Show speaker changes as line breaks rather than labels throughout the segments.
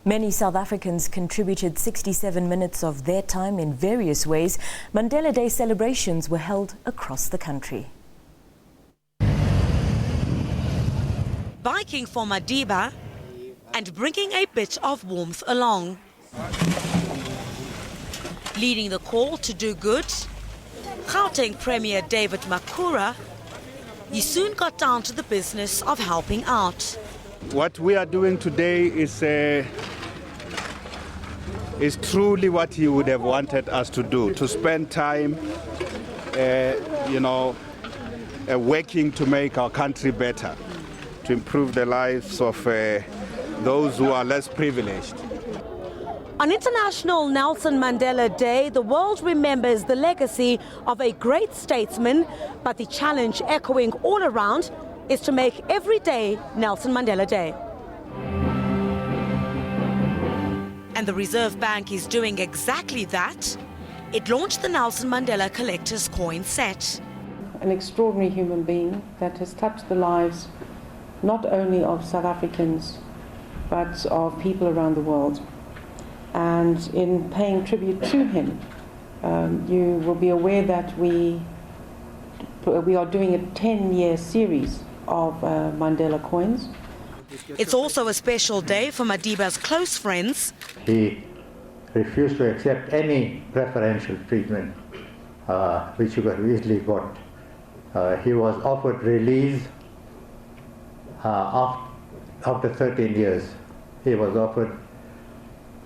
Many South Africans contributed 67 minutes of their time in various ways. Mandela Day celebrations were held across the country.
Biking for Madiba and bringing a bit of warmth along. Leading the call to do good, Gauteng Premier David Makura, he soon got down to the business of helping out.
What we are doing today is truly what he would have wanted us to do, to spend time, working to make our country better, to improve the lives of those who are less privileged.
On International Nelson Mandela Day, the world remembers the legacy of a great statesman, but the challenge echoing all around is to make every day Nelson Mandela Day. And the Reserve Bank is doing exactly that. It launched the Nelson Mandela Collector's Coin set.
An extraordinary human being that has touched the lives not only of South Africans, but of people around the world. And in paying tribute to him, you will be aware that we are doing a 10-year series of Mandela coins.
It's also a special day for Madiba's close friends.
He refused to accept any preferential treatment, which he could have easily got. He was offered release after 13 years. He was offered,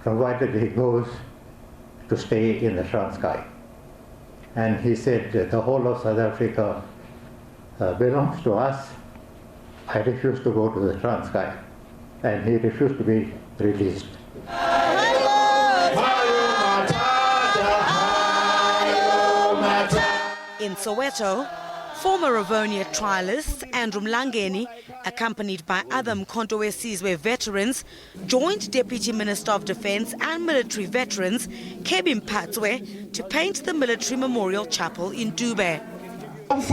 provided he goes to stay in the Transkei. And he said that the whole of South Africa belongs to us. I refuse to go to the Transkei. And he refused to be released.
In Soweto, former Rivonia trialist Andrew Mlangeni, accompanied by other Mkhonto weSizwe veterans, joined Deputy Minister of Defence and military veterans Kebi Mphatswe to paint the military memorial chapel in Dube.
Of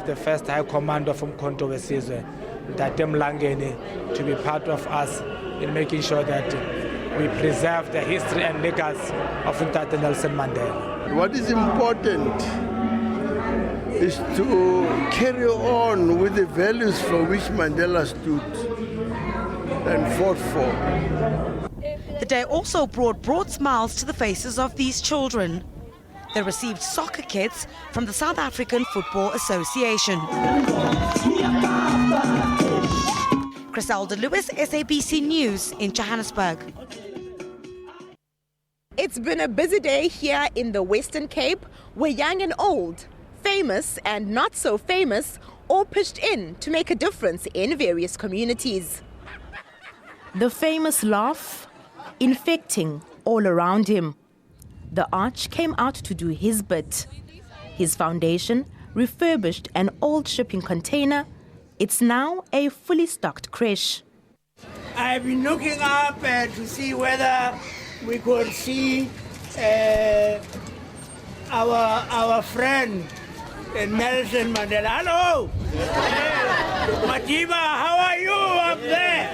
the first High Commander from Mkhonto weSizwe, Tate Mlangeni, to be part of us in making sure that we preserve the history and legacy of Tate Nelson Mandela.
What is important is to carry on with the values for which Mandela stood and fought for.
The day also brought broad smiles to the faces of these children. They received soccer kits from the South African Football Association. Griselda Lewis, SABC News in Johannesburg.
It's been a busy day here in the Western Cape, where young and old, famous and not so famous, all pitched in to make a difference in various communities.
The famous laugh infecting all around him. The Arch came out to do his bit. His foundation refurbished an old shipping container. It's now a fully stocked creche.
I've been looking up to see whether we could see our friend Nelson Mandela. Hello! Madiba, how are you up there?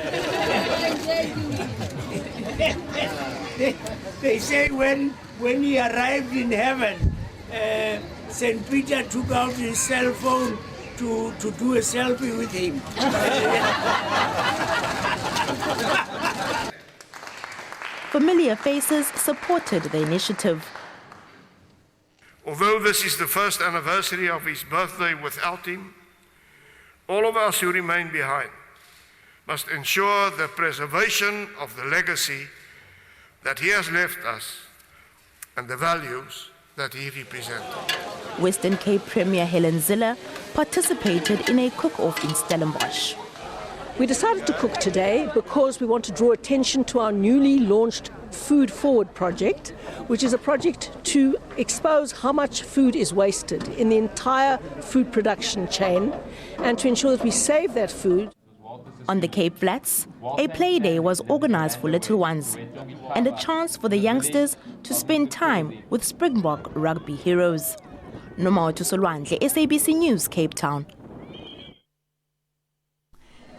They said when he arrived in heaven, St. Peter took out his cell phone to do a selfie with him.
Familiar faces supported the initiative.
Although this is the first anniversary of his birthday without him, all of us who remain behind must ensure the preservation of the legacy that he has left us and the values that he represented.
Western Cape Premier Helen Ziller participated in a cook-off in Stellenbosch.
We decided to cook today because we want to draw attention to our newly launched Food Forward project, which is a project to expose how much food is wasted in the entire food production chain and to ensure that we save that food.
On the Cape Flats, a play day was organized for little ones and a chance for the youngsters to spend time with Springbok rugby heroes. Nomaoto Solwandle, SABC News, Cape Town.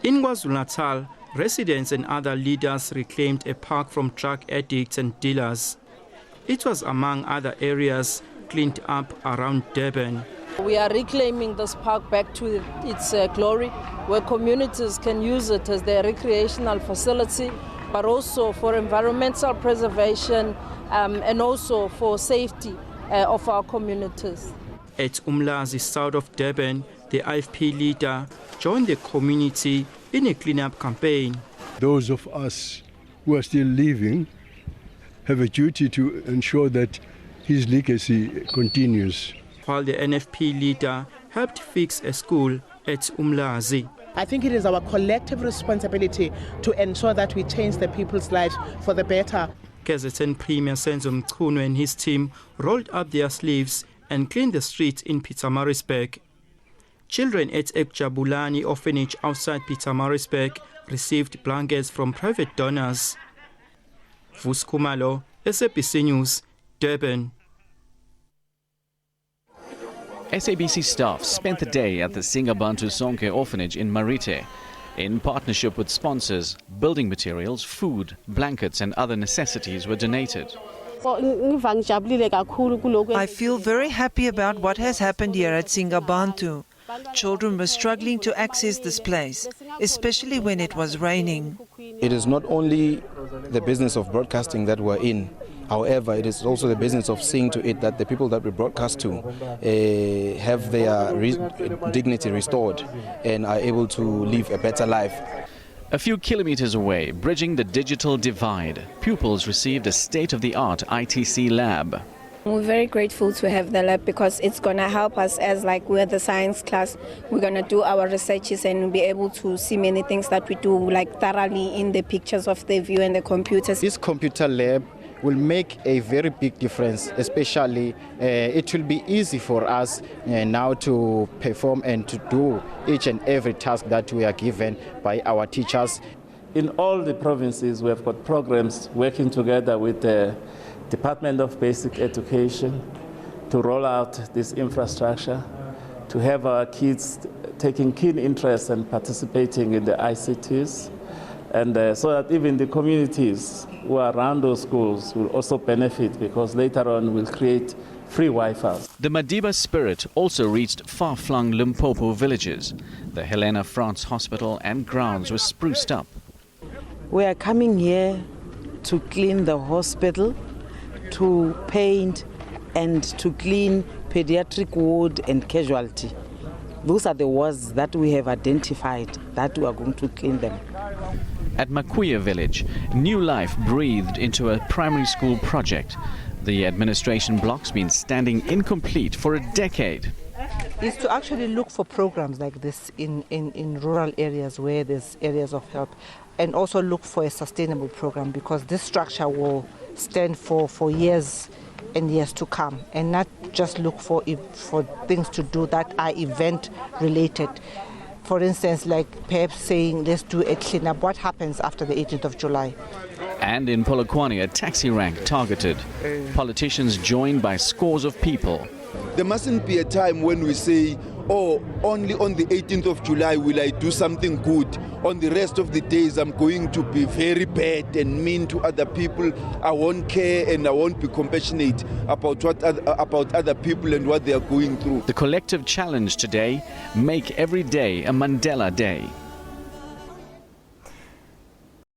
In KwaZulu-Natal, Residents and other leaders reclaimed a park from drug addicts and dealers. It was, among other areas, cleaned up around Durban.
We are reclaiming this park back to its glory, where communities can use it as their recreational facility, but also for environmental preservation and also for safety of our communities.
At Umlazi, south of Durban, the IFP leader joined the community in a clean-up campaign.
Those of us who are still living have a duty to ensure that his legacy continues.
While the NFP leader helped fix a school at Umlazi.
I think it is our collective responsibility to ensure that we change the people's lives for the better.
KZN Premier Senzo Mchunu and his team rolled up their sleeves and cleaned the streets in Pietermaritzburg. Children at Ekjabulani orphanage outside Pietermaritzburg received blankets from private donors. Vuskumalo, SABC News, Durban.
SABC staff spent the day at the Singabantu Sonke orphanage in Marite. In partnership with sponsors, building materials, food, blankets and other necessities were donated.
I feel very happy about what has happened here at Singabantu. Children were struggling to access this place, especially when it was raining.
It is not only the business of broadcasting that we're in. However, it is also the business of seeing to it that the people that we broadcast to have their dignity restored and are able to live a better life.
A few kilometers away, bridging the digital divide, pupils received a state-of-the-art ITC lab.
We're very grateful to have the lab because it's going to help us as we're the science class. We're going to do our researches and be able to see many things that we do thoroughly in the pictures of the view and the computers.
This computer lab will make a very big difference, especially it will be easy for us now to perform and to do each and every task that we are given by our teachers.
In all the provinces, we have got programs working together with the Department of Basic Education to roll out this infrastructure, to have our kids taking keen interest and participating in the ICTs, and so that even the communities who are around those schools will also benefit, because later on we'll create free Wi-Fi.
The Madiba spirit also reached far-flung Limpopo villages. The Helena France Hospital and grounds were spruced up.
We are coming here to clean the hospital, to paint and to clean pediatric ward and casualty. Those are the wards that we have identified that we are going to clean them.
At Makuya village, new life breathed into a primary school project. The administration block's been standing incomplete for a decade.
Is to actually look for programs like this in rural areas where there's areas of help, and also look for a sustainable program, because this structure will stand for years and years to come, and not just look for things to do that are event related. For instance, like perhaps saying, let's do a cleanup. What happens after the 18th of July?
And in Polokwane, a taxi rank targeted. Politicians joined by scores of people.
There mustn't be a time when we say, oh, only on the 18th of July will I do something good. On the rest of the days, I'm going to be very bad and mean to other people. I won't care and I won't be compassionate about other people and what they are going through.
The collective challenge today: make every day a Mandela Day.